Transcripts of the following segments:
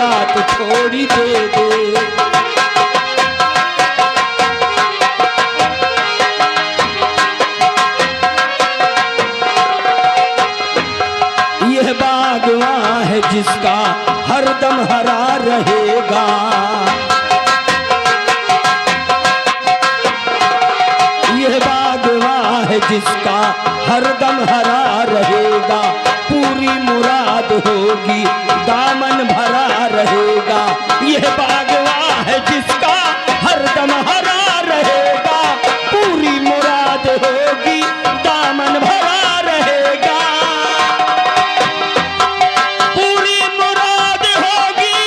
रात थोड़ी दे दे। यह बागवां है जिसका हरदम हरा रहेगा। यह बागवां है जिसका हरदम हरा रहेगा। पूरी मुराद होगी दामन भरा रहेगा। यह बागवां है जिसका हरदम हरा रहेगा। पूरी मुराद होगी दामन भरा रहेगा। पूरी मुराद होगी,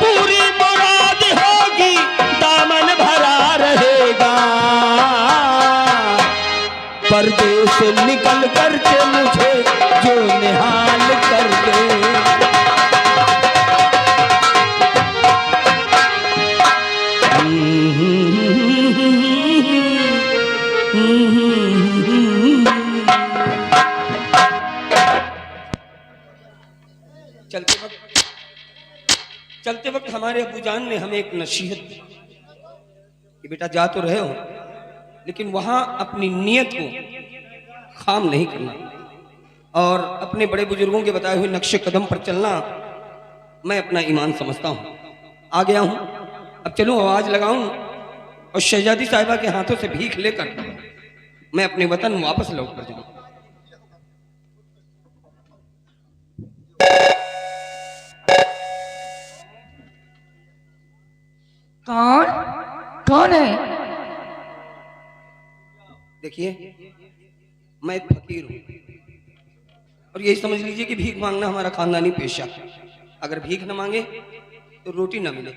पूरी मुराद होगी दामन भरा रहेगा। पर्दे से निकल करके मुझे जो निहाल कर दे। चलते वक्त हमारे अबूजान ने हमें एक नसीहत दी कि बेटा जा तो रहे हो, लेकिन वहां अपनी नीयत को खाम नहीं करना और अपने बड़े बुजुर्गों के बताए हुए नक्शे कदम पर चलना मैं अपना ईमान समझता हूं। आ गया हूं, अब चलूं आवाज लगाऊं और शहजादी साहिबा के हाथों से भीख लेकर मैं अपने वतन वापस लौट कर जाऊं। कौन कौन है? देखिए, मैं एक फकीर हूं और यही समझ लीजिए कि भीख मांगना हमारा खानदानी पेशा। अगर भीख न मांगे तो रोटी न मिले,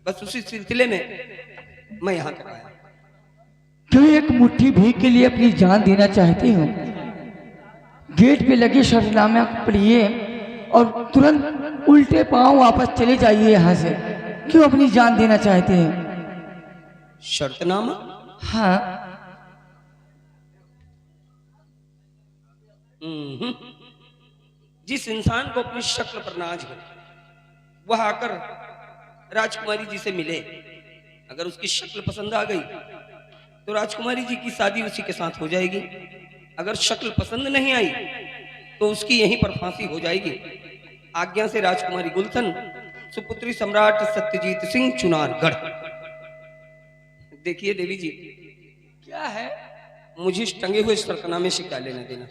बस उसी सिलसिले में मैं यहां तक आया। क्यों एक मुट्ठी भीख के लिए अपनी जान देना चाहती हूँ? गेट पे लगे शर्तनामा पढ़िए और तुरंत उल्टे पांव वापस चले जाइए यहाँ से। क्यों अपनी जान देना चाहते हैं? शर्तनामा? हाँ। जिस इंसान को अपनी शक्ल पर नाज हो वह आकर राजकुमारी जी से मिले। अगर उसकी शक्ल पसंद आ गई तो राजकुमारी जी की शादी उसी के साथ हो जाएगी। अगर शक्ल पसंद नहीं आई तो उसकी यहीं पर फांसी हो जाएगी। आज्ञा से राजकुमारी गुलशन, सुपुत्री सम्राट सत्यजीत सिंह, चुनारगढ़। देखिए देवी जी, क्या है? मुझे इस टंगे हुए शर्तनामे से क्या लेना देना।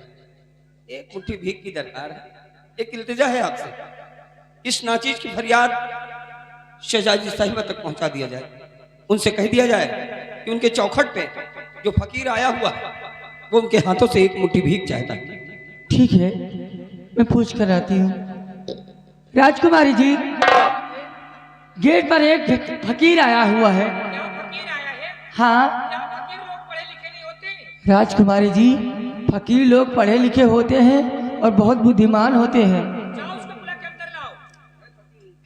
एक मुट्ठी भीख की दरकार है, एक इल्तिजा है आपसे। इस नाचीज की फरियाद शहजादी साहिबा तक पहुंचा दिया जाए। उनसे कह दिया जाए कि उनके चौखट पे जो फकीर आया हुआ है वो उनके हाथों से एक मुट्ठी भीख चाहता है। ठीक है, मैं पूछ कर आती हूँ। राजकुमारी जी, गेट पर एक फकीर आया हुआ है। हाँ राजकुमारी जी, फकीर लोग पढ़े लिखे होते हैं और बहुत बुद्धिमान होते हैं।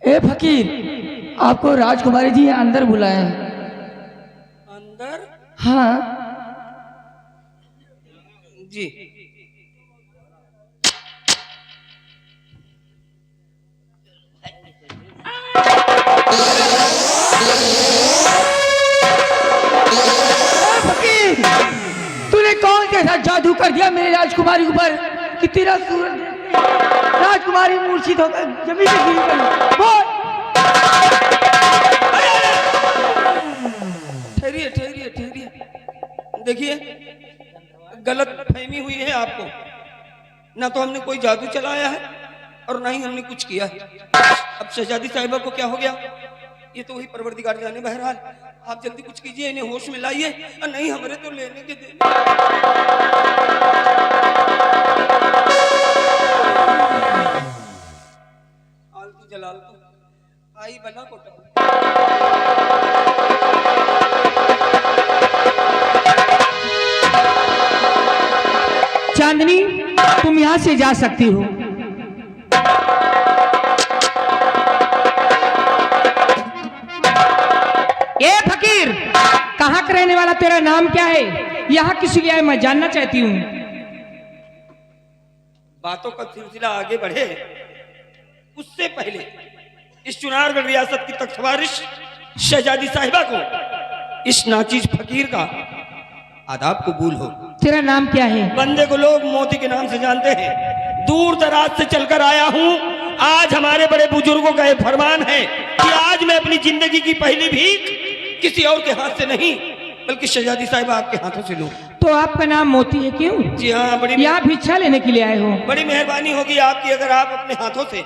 ए फकीर, आपको राजकुमारी जी अंदर बुलाए हैं। अंदर? हाँ जी। फकीर, तूने कौन कैसा जादू कर दिया मेरे राजकुमारी के ऊपर कि तेरा सूरज राजकुमारी मूर्छित होकर जमीन पे गिर गई? बोल। ठहरिए ठहरिए ठहरिए, देखिए गलत फहमी हुई है आपको। ना तो हमने कोई जादू चलाया है और ना ही हमने कुछ किया है। अब शहजादी साहिबा को क्या हो गया ये तो वही परवरदिगार जाने। बहरहाल आप जल्दी कुछ कीजिए, इन्हें होश में लाइए और नहीं हमारे तो लेने के दे। आलतू जलालतू आई बना कोटा। चांदनी, तुम यहाँ से जा सकती हो। ए फकीर, कहाँ का रहने वाला, तेरा नाम क्या है? यहाँ किस लिए आया मैं जानना चाहती हूँ। बातों का सिलसिला आगे बढ़े उससे पहले इस चुनारगढ़ रियासत की तख्तवारिश शहजादी साहिबा को इस नाचीज फकीर का आदाब कबूल हो। तेरा नाम क्या है? बंदे को लोग मोती के नाम से जानते हैं। दूर दराज से चलकर आया हूँ। आज हमारे बड़े बुजुर्गों का यह फरमान है कि आज मैं अपनी जिंदगी की पहली भीख किसी और के हाथ से नहीं बल्कि शहजादी साहिबा आपके हाथों से लूं। तो आपका नाम मोती है क्यों? जी हाँ, बड़ी यहाँ भिक्षा लेने के लिए आए हो? बड़ी मेहरबानी होगी आपकी अगर आप अपने हाथों से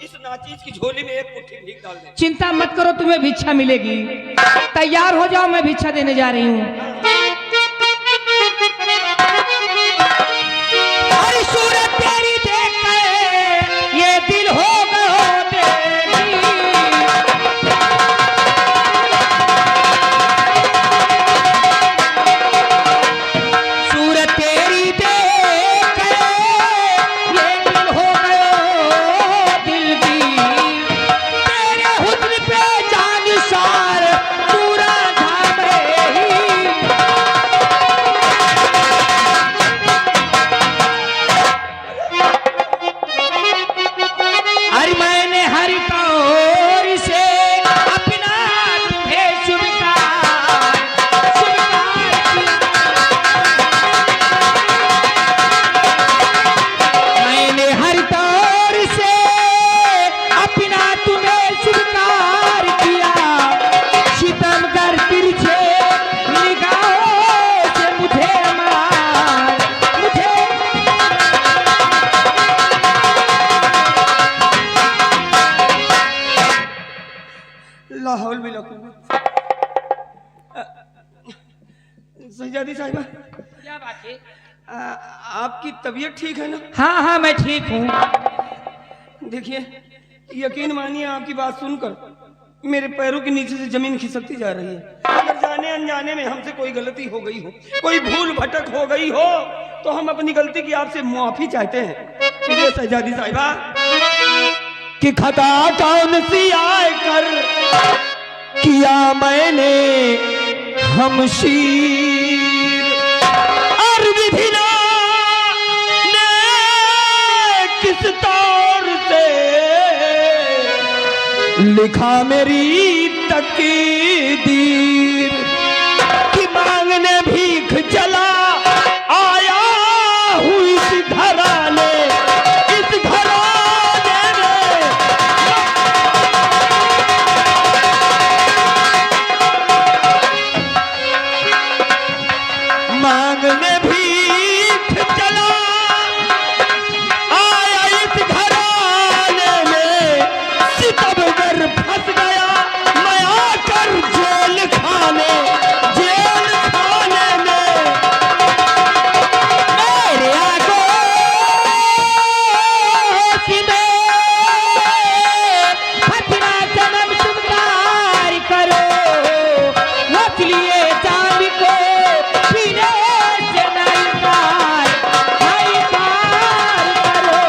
इस नाचीज की झोली में एक मुट्ठी भीख डाल दें। चिंता मत करो, तुम्हें भिक्षा मिलेगी। तैयार हो जाओ, मैं भिक्षा देने जा रही हूँ। हर सूरत तेरी देख के ये दिल हो गया तेरी। सूरत तेरी देख के ये दिल हो गया दिल की। तेरे हुस्न पे जान सार पूरा धामे ही। अरे मैंने हर तौर से अपना तुम्हें स्वीकार मैंने हर तौर से अपना तुम्हें स्वीकार किया। सितमगर तिरछे निगाहों से मुझे मार मुझे लाहौल बिला कुव्वत। शहजादी साहिबा, क्या बात है? आपकी तबीयत ठीक है ना? हाँ हाँ, मैं ठीक हूँ। देखिए, यकीन मानिए आपकी बात सुनकर मेरे पैरों के नीचे से जमीन खिसकती जा रही है। अगर जाने अनजाने में हमसे कोई गलती हो गई हो, कोई भूल भटक हो गई हो, तो हम अपनी गलती की आपसे मुआफी चाहते हैं। इसलिए शहजादी साहिबा कि खता कौन सी आए कर किया मैंने हमशीर और विधिना ने किस तौर से लिखा मेरी तकदीर कि मांगने भीख चला आया हूँ इस घराने मांगने भीख चला आया इस घराने में। सितमगर फंस गया मैं आकर जेल खाने में। मेरे आगोश में फसना जन्म स्वीकार करो। मछलिए चांद को पीने से नहीं पार करो।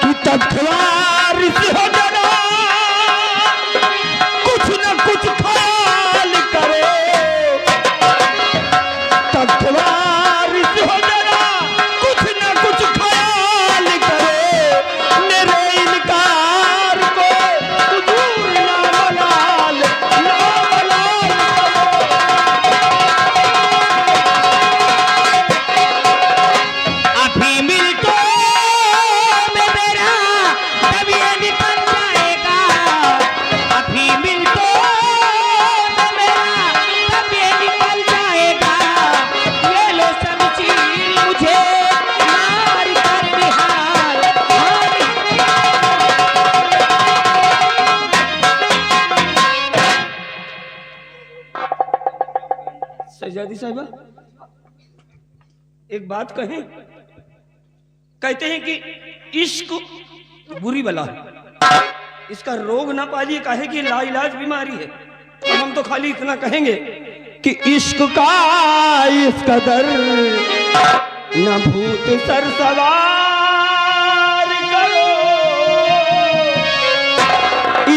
कि तख्तवार से हो डरा कुछ न कुछ ख्याल करो। तख्तवार से हो डरा कुछ न कुछ ख्याल करो। मेरे इनकार को हुजूर ना मलाल अभी मिलके में मेरा तबीए निकल जाएगा। अभी मिलके में मेरा तबीए निकल जाएगा। ये लो सब चीज मुझे मार कर निहाल शहजादी साहिबा, एक बात कहें। कहते हैं कि इश्क बुरी बला है, इसका रोग ना पालिए, काहे कि लाइलाज बीमारी है। तो हम तो खाली इतना कहेंगे कि इश्क का इस कदर न भूत सर सवार करो।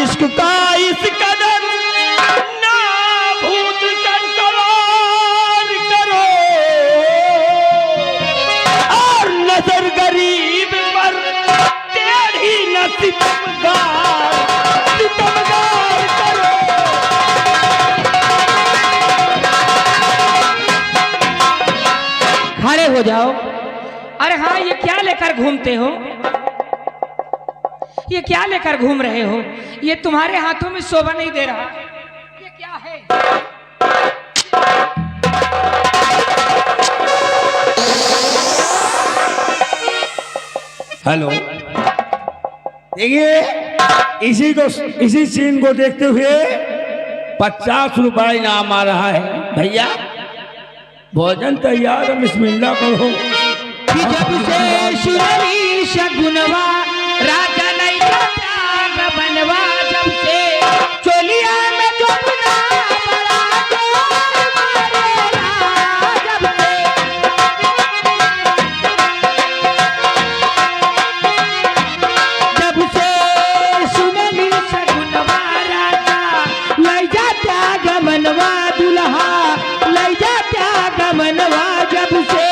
इश्क का इस कदर न भूत हो जाओ। अरे हाँ, ये क्या लेकर घूमते हो? ये क्या लेकर घूम रहे हो? ये तुम्हारे हाथों में शोभा नहीं दे रहा। ये क्या है? हेलो, देखिए इसी सीन को देखते हुए 50 रुपए इनाम आ रहा है। भैया भोजन तैयार है, बिस्मिल्लाह करो। कि जब से सुनली शगुनवा राजा नहीं त्याग बनवा, जब से चोलिया में जोबना बड़ा जोर मारेला, जब से सुनली शगुनवा राजा लई जा त्याग बनवा, दुल्हा लई जा त्याग बनवा, जब से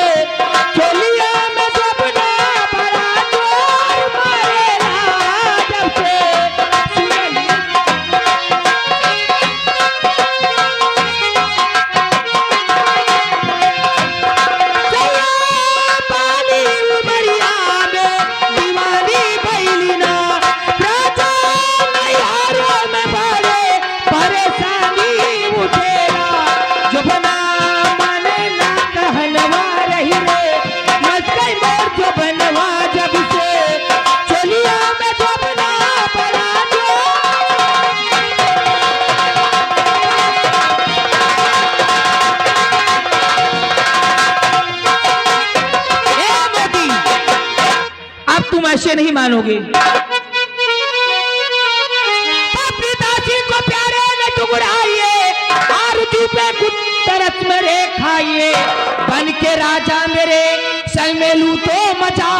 चोलिया में जोबना बड़ा जोर मारेला, जब से सुनली। सैया पाली उमरिया में दीवानी भइलिना, राजा नैहारों में बड़े परेशानी उठेला, जोबना माने ना कहनवा रही रे, मस्कई मोर जोबनवा, जब से चोलिया में जोबना बड़ा ए मोदी, अब तुम ऐसे नहीं मानोगे। पिताजी को प्यारे ने टुकड़ाइए, आरती पे कुछ तरस मेरे खाइए, बन के राजा मेरे संग में लूटो मचा,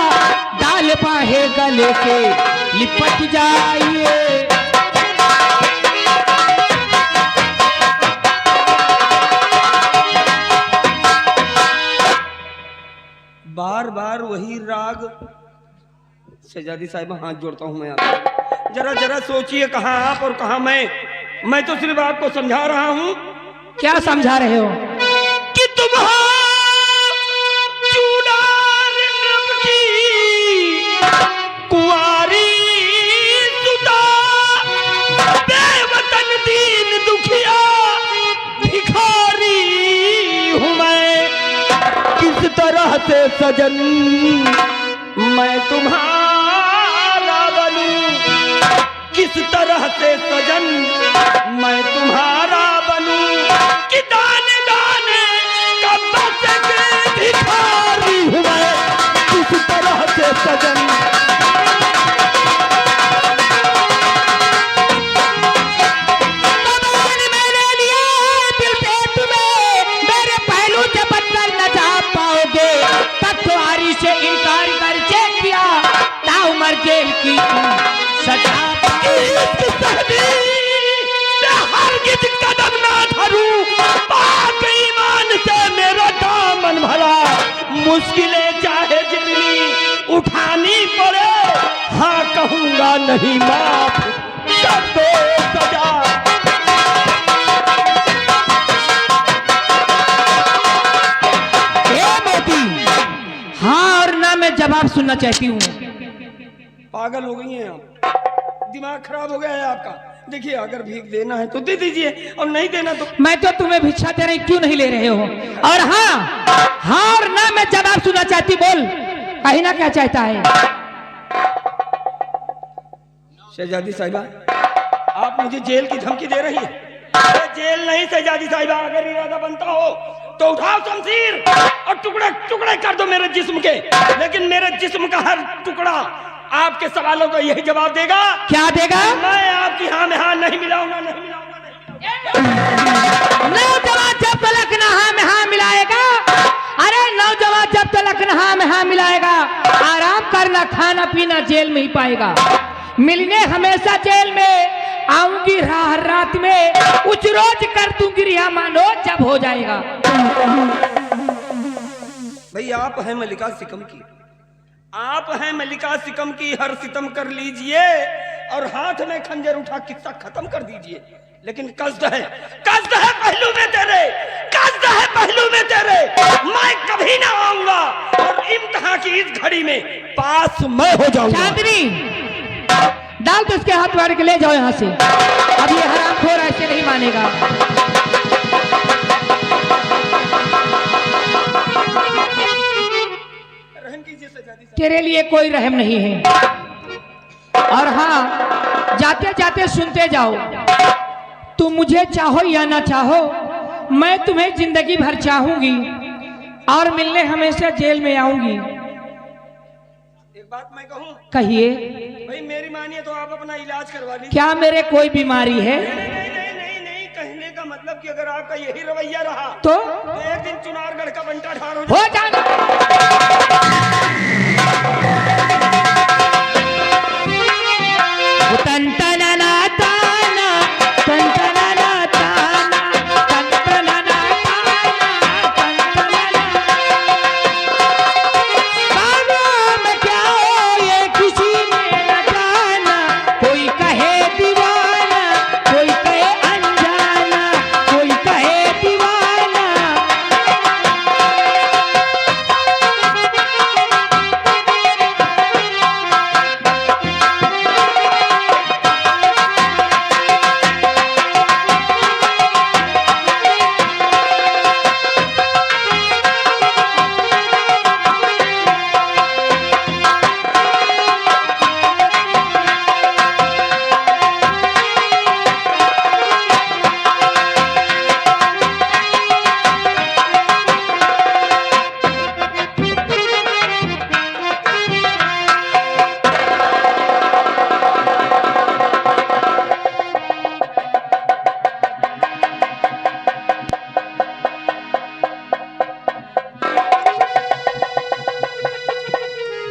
डाल पाहे गले के लिपट जाइए। बार बार वही राग। शहजादी साहिब हाथ जोड़ता हूं मैं आपको, जरा जरा सोचिए, कहाँ आप और कहाँ मैं तो सिर्फ आपको समझा रहा हूं क्या समझा रहे हो? कि तुम हो चूड़ार नभ की कुंवारी सुता, बेवतन दीन दुखिया भिखारी हूं मैं, किस तरह से सजन मैं तुम्हारा बनूं, किस तरह से सजन मैं तुम्हारा बनूं, कि दाने दाने का बस के भिखारी हूं मैं, किस तरह से सजन। भगवान मैंने लिए दिल पे तुम्हें, मेरे पहलू से बचकर न जा पाओगे, पटवारी से इनकार कर चेक किया, ताउमर जेल की तुम सजा इश्क सहदी मैं हरगिज़ कदम ना धरूं, पाक ईमान से मेरा दामन भरा, मुश्किलें चाहे जितनी उठानी पड़े, हाँ कहूंगा नहीं माफ कर दो सजा। ए मोती, हाँ और ना मैं जवाब सुनना चाहती हूँ। पागल हो गई हैं आप, दिमाग खराब हो गया है आपका। देखिए, अगर भीख देना है तो दे दीजिए, और नहीं देना तो मैं तो तुम्हें भिक्षा दे रही, क्यों नहीं ले रहे हो? और हाँ और ना मैं जवाब सुनना चाहती, बोल कहीना क्या चाहता है? शहजादी साहिबा, आप मुझे जेल की धमकी दे रही है? अरे जेल नहीं शहजादी साहिबा, अगर इरादा बनता हो तो उठाओ शमशीर और टुकड़े टुकड़े कर दो मेरे जिस्म के, लेकिन मेरे जिस्म का हर टुकड़ा आपके सवालों का यही जवाब देगा। क्या देगा? मैं आपकी हाँ में हाँ नहीं मिलाऊंगा, नहीं मिलाऊंगा। नौजवान जब तलक नहा में हाँ मिलाएगा, अरे नौजवान जब तलक नहा में हाँ मिलाएगा, आराम करना खाना पीना जेल में ही पाएगा, मिलने हमेशा जेल में आऊंगी, रात में उस रोज कर दूंगी रिहा, मानो जब हो जाएगा। भाई आप हैं मलिका सिकम की, आप हैं मलिका सिकम की, हर सितम कर लीजिए और हाथ में खंजर उठा किस्सा खत्म कर दीजिए, लेकिन कष्ट है पहलू में तेरे, कष्ट है पहलू में तेरे, मैं कभी ना आऊंगा इस घड़ी में पास मैं हो जाऊंगा। चांदनी डाल तो उसके हाथ मार के ले जाओ यहाँ से। अब ये हरामखोर ऐसे नहीं मानेगा। तेरे लिए कोई रहम नहीं है। और हाँ, जाते जाते सुनते जाओ, तुम मुझे चाहो या ना चाहो, मैं तुम्हें जिंदगी भर चाहूंगी और मिलने हमेशा जेल में आऊंगी। एक बात मैं कहूँ, कहिए। भाई मेरी मानिए तो आप अपना इलाज करवा लीजिए। क्या मेरे कोई बीमारी है? नहीं नहीं नहीं नहीं नहीं, कहने का मतलब कि अगर आपका यही रवैया रहा तो एक दिन चुनारगढ़ का बंटा ठार हो जाना।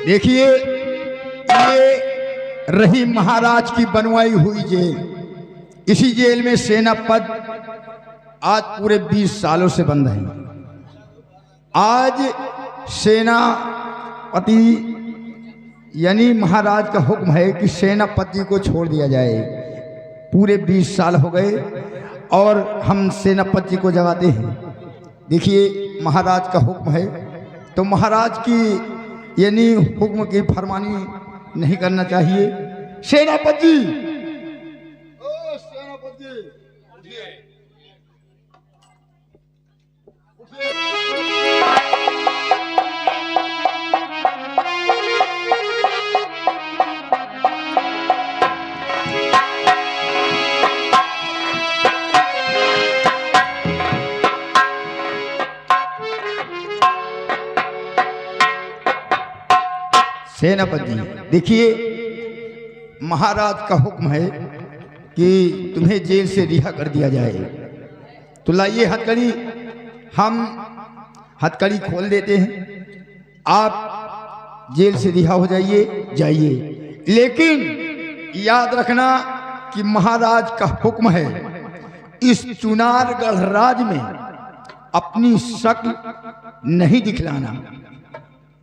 देखिए, ये रही महाराज की बनवाई हुई जेल। इसी जेल में सेनापद आज पूरे 20 सालों से बंद है। आज सेनापति यानी महाराज का हुक्म है कि सेनापति को छोड़ दिया जाए। पूरे 20 साल हो गए और हम सेनापति को जगाते हैं। देखिए, महाराज का हुक्म है तो महाराज की यानी हुक्म की फरमानी नहीं करना चाहिए। सेनापति, ओ सेनापति, सेनापति, देखिए महाराज का हुक्म है कि तुम्हें जेल से रिहा कर दिया जाए। तो लाइए हथकड़ी, हम हथकड़ी खोल देते हैं, आप जेल से रिहा हो जाइए। लेकिन याद रखना कि महाराज का हुक्म है इस चुनारगढ़ राज में अपनी शक्ल नहीं दिखलाना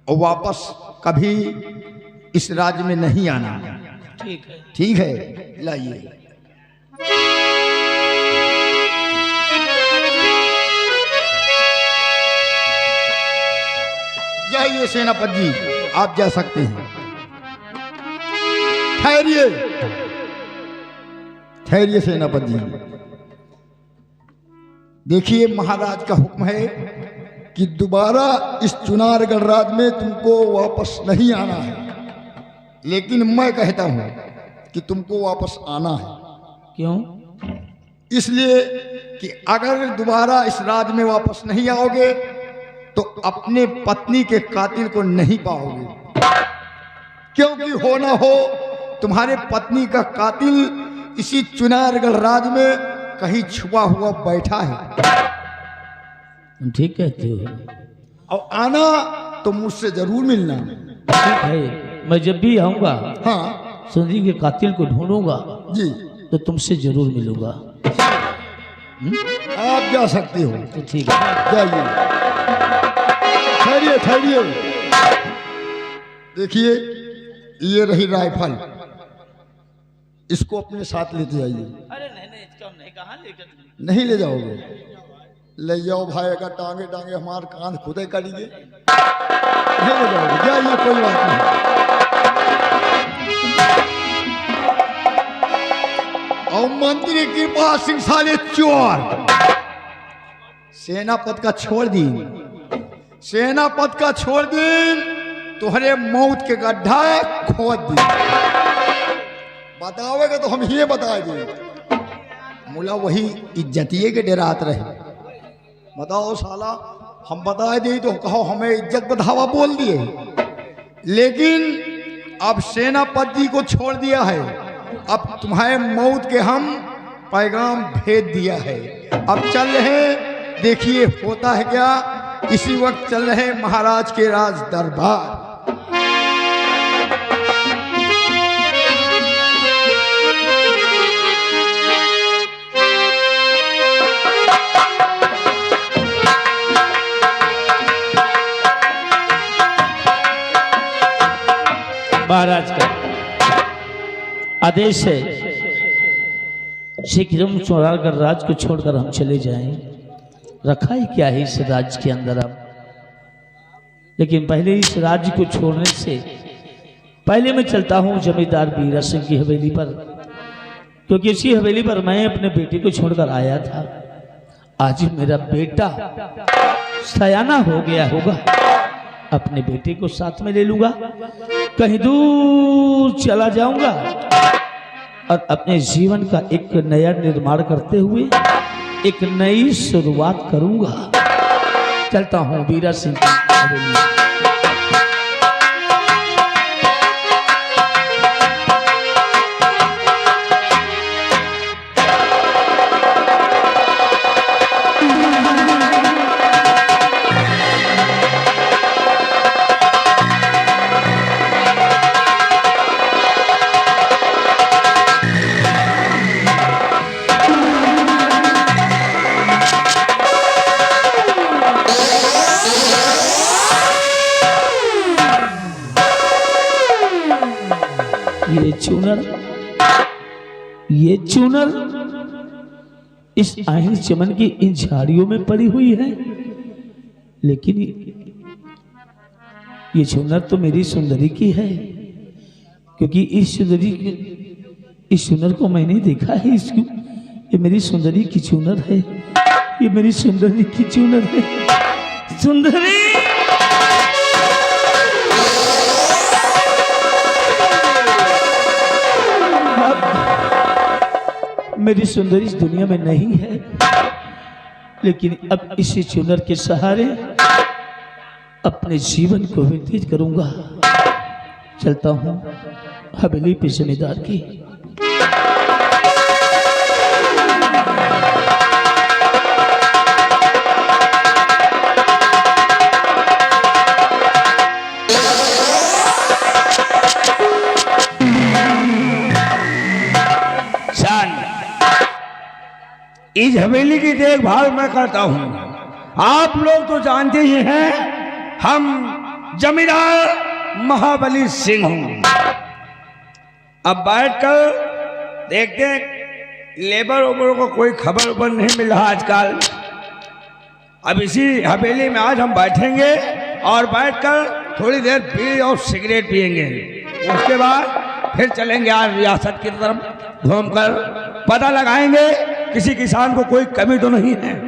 और वापस कभी इस राज्य में नहीं आना। ठीक है, लाइए। जाइए सेनापति जी, आप जा सकते हैं। ठहरिए सेनापति जी। देखिए, महाराज का हुक्म है कि दोबारा इस चुनारगढ़ राज में तुमको वापस नहीं आना है, लेकिन मैं कहता हूं कि तुमको वापस आना है। क्यों? इसलिए कि अगर दोबारा इस राज में वापस नहीं आओगे तो अपने पत्नी के कातिल को नहीं पाओगे, क्योंकि हो ना हो तुम्हारे पत्नी का कातिल इसी चुनारगढ़ राज में कहीं छुपा हुआ बैठा है। ठीक कहते हो। और आना तो मुझसे जरूर मिलना। ठीक है, मैं जब भी आऊंगा, हाँ संजी के कातिल को ढूंढूंगा जी, तो तुमसे जरूर मिलूंगा। आप जा सकते हो। तो ठीक है, जाइए। ठहरिए। देखिए, ये रही राइफल, इसको अपने साथ लेते जाइए। अरे नहीं, इसको हम नहीं, कहाँ लेकर नहीं ले जाओगे? ले जाओ भाई, अगर टांगे हमारे कांध खुदे करिए। जाइए, कोई बात नहीं। और मंत्री कृपा सिंह साले चोर सेनापत का छोड़ दी, सेनापत का छोड़ दी, तुहरे मौत के गड्ढा खोद दी। बताओगे तो हम ये बता दें, मुला वही इज्जतिये के डरात रहे। बताओ साला, हम बता दे तो कहो हमें इज्जत बढ़ावा बोल दिए, लेकिन अब सेनापति जी को छोड़ दिया है। अब तुम्हारे मौत के हम पैगाम भेज दिया है। अब चल रहे, देखिए होता है क्या। इसी वक्त चल रहे महाराज के राज दरबार। महाराज का आदेश है, शीघ्र चौरागढ़ राज को छोड़कर हम चले जाएं। रखा ही क्या है इस राज्य के अंदर अब, लेकिन पहले इस राज्य को छोड़ने से पहले मैं चलता हूं जमींदार बीरा सिंह की हवेली पर, क्योंकि इसी हवेली पर मैं अपने बेटे को छोड़कर आया था। आज मेरा बेटा सयाना हो गया होगा, अपने बेटे को साथ में ले लूंगा, कहीं दूर चला जाऊंगा और अपने जीवन का एक नया निर्माण करते हुए एक नई शुरुआत करूंगा। चलता हूं बीरा सिंह की हवेली। ये चूनर इस आहिर चमन की इन झाड़ियों में पड़ी हुई है, लेकिन ये चूनर तो मेरी सुंदरी की है, क्योंकि इस चूनर को मैंने देखा है। इसको, ये मेरी सुंदरी की चूनर है, ये मेरी सुंदरी की चूनर है। सुंदरी, मेरी सुंदरी इस दुनिया में नहीं है, लेकिन अब इसी चुनर के सहारे अपने जीवन को व्यतीत करूंगा। चलता हूं हवेली पे जमींदार की। इस हवेली की देखभाल मैं करता हूं। आप लोग तो जानते ही हैं, हम जमींदार महाबली सिंह हूं। अब बैठकर देखते हैं, लेबर ओबर को कोई खबर उबर नहीं मिल रहा आजकल। अब इसी हवेली में आज हम बैठेंगे और बैठकर थोड़ी देर बीड़ी और सिगरेट पिएंगे। उसके बाद फिर चलेंगे आज रियासत की तरफ, घूमकर पता लगाएंगे किसी किसान को कोई कमी तो नहीं है।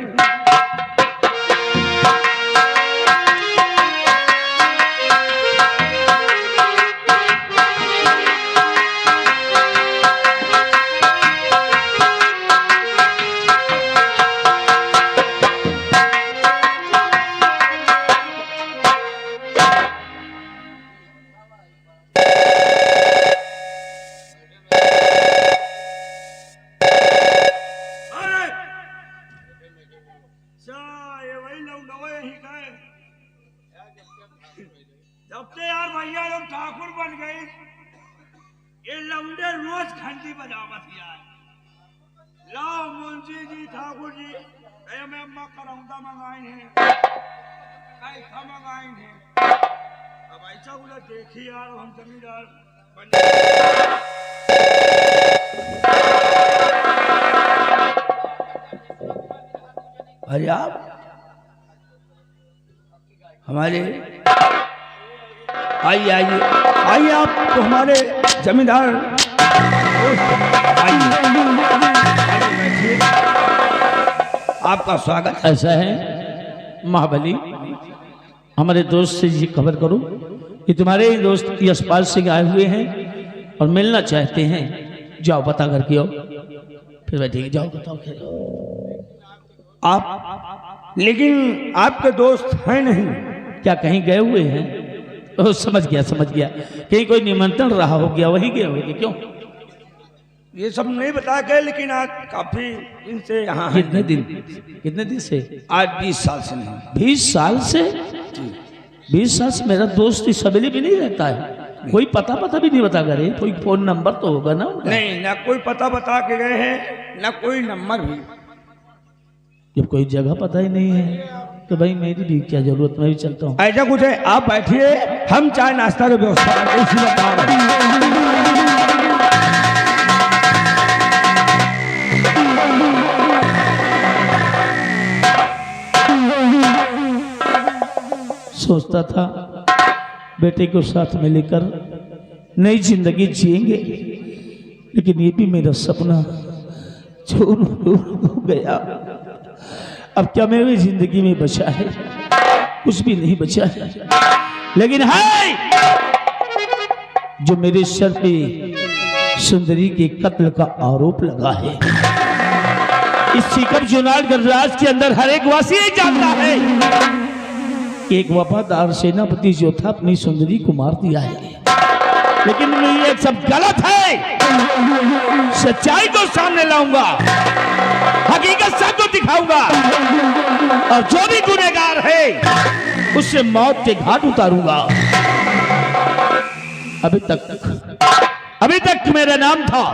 जब से यार भैया लोग ठाकुर बन गए, ये लौंडे रोज घंटी बजावत यार। लाओ मुंशी जी, ठाकुर जी, मैं करौंदा मंगाई है, कैसा मंगाई है। अब ऐसा बोला देखी यार, हम जमींदार अरे आप हमारे आइए आइए आइए, आप तो हमारे जमींदार दोस्त। आइए बैठिए, आपका स्वागत। ऐसा है महाबली, हमारे दोस्त से ये खबर करो कि तुम्हारे ही दोस्त यशपाल सिंह आए हुए हैं और मिलना चाहते हैं। जाओ बता करके आओ, फिर बैठेगी। जाओ बताओ आप, लेकिन आपके दोस्त हैं नहीं? क्या कहीं गए हुए हैं? ओह, समझ गया समझ गया, कहीं कोई निमंत्रण रहा हो गया, वही गए होंगे। क्यों? ये सब नहीं बता गए, लेकिन आज काफी दिन से यहाँ हैं। कितने दिन से? आज 20 साल से नहीं। 20 साल से? 20 साल से मेरा दोस्त इस हवेली में नहीं रहता है। कोई पता भी नहीं बता करे, कोई फोन नंबर तो होगा ना उनका? नहीं, ना कोई पता बता के गए हैं, ना कोई नंबर भी। जब कोई जगह पता ही नहीं है तो भाई मेरी भी क्या जरूरत, मैं भी चलता हूँ। ऐसा कुछ है, आप बैठिए, हम चाय नाश्ता की व्यवस्था करके इसी बता रहे हैं। सोचता था बेटे को साथ में लेकर नई जिंदगी जिएंगे, लेकिन ये भी मेरा सपना चूर हो गया। अब क्या मेरी जिंदगी में बचा है? कुछ भी नहीं बचा है। लेकिन है जो मेरे सर पे सुंदरी के कत्ल का आरोप लगा है, इस सीकर जुनार गणराज के अंदर हर एक वासी ही जानता है कि एक वफादार सेनापति जो था अपनी सुंदरी को मार दिया है। लेकिन ये सब गलत है। सच्चाई को सामने लाऊंगा, हकीकत सबको दिखाऊंगा, और जो भी गुनहगार है उससे मौत के घाट उतारूंगा। अभी तक मेरा नाम था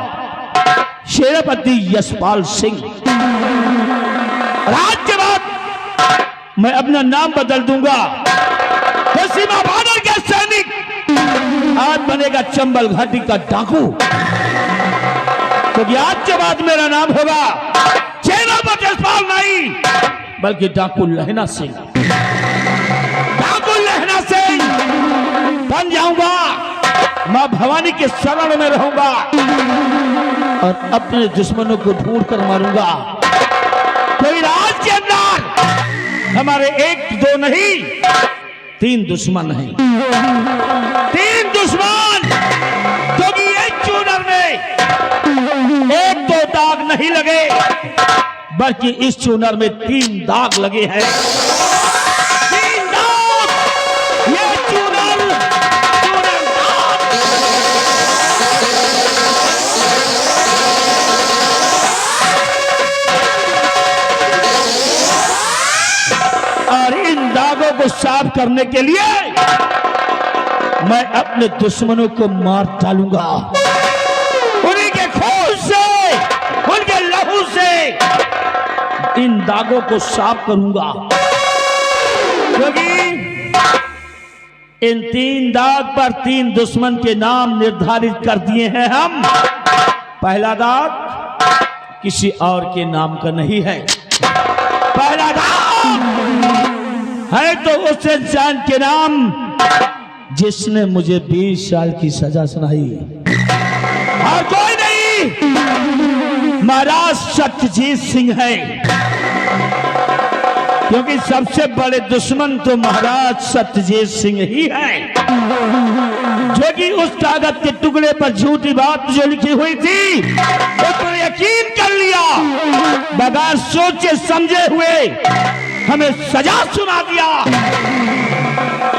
सेनापति यशपाल सिंह। आज के बाद मैं अपना नाम बदल दूंगा। तो सीमा बॉर्डर के सैनिक आज बनेगा चंबल घाटी का डाकू, क्योंकि आज के बाद मेरा नाम होगा सेनापति यशपाल नहीं, बल्कि डाकू लहना सिंह। डाकू लहना सिंह बन जाऊंगा, मां भवानी के शरण में रहूंगा और अपने दुश्मनों को ढूंढ कर मारूंगा। कोई राज के अंदर हमारे 1-2 नहीं 3 दुश्मन हैं। 3 दुश्मन, क्योंकि एक चूनर में 1-2 दाग नहीं लगे, बल्कि इस चूनर में 3 दाग लगे हैं। 3 दाग, ये चूनर दाग। और इन दागों को साफ करने के लिए मैं अपने दुश्मनों को मार डालूंगा। उन्हीं के खून से, उनके लहू से इन दागों को साफ करूंगा, क्योंकि इन 3 दाग पर 3 दुश्मन के नाम निर्धारित कर दिए हैं हम। पहला दाग किसी और के नाम का नहीं है। पहला दाग है तो उस इंसान के नाम जिसने मुझे 20 साल की सजा सुनाई, और कोई नहीं, महाराज सत्यजीत सिंह है। क्योंकि सबसे बड़े दुश्मन तो महाराज सत्यजीत सिंह ही है, जो कि उस कागज के टुकड़े पर झूठी बात जो लिखी हुई थी उस पर यकीन कर लिया, बगैर सोचे समझे हुए हमें सजा सुना दिया।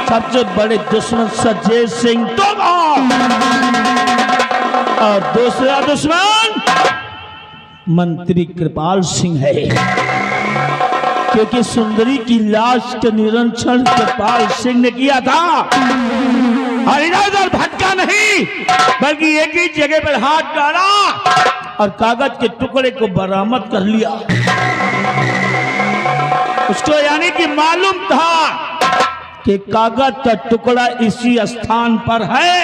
सबसे बड़े दुश्मन सत्यजीत सिंह तुम हो, और दूसरा दुश्मन मंत्री कृपाल सिंह है, क्योंकि सुंदरी की लाश का निरीक्षण कृपाल सिंह ने किया था, और इधर उधर भटका नहीं, बल्कि एक ही जगह पर हाथ डाला और कागज के टुकड़े को बरामद कर लिया। उसको यानी कि मालूम था कि कागज का टुकड़ा इसी स्थान पर है,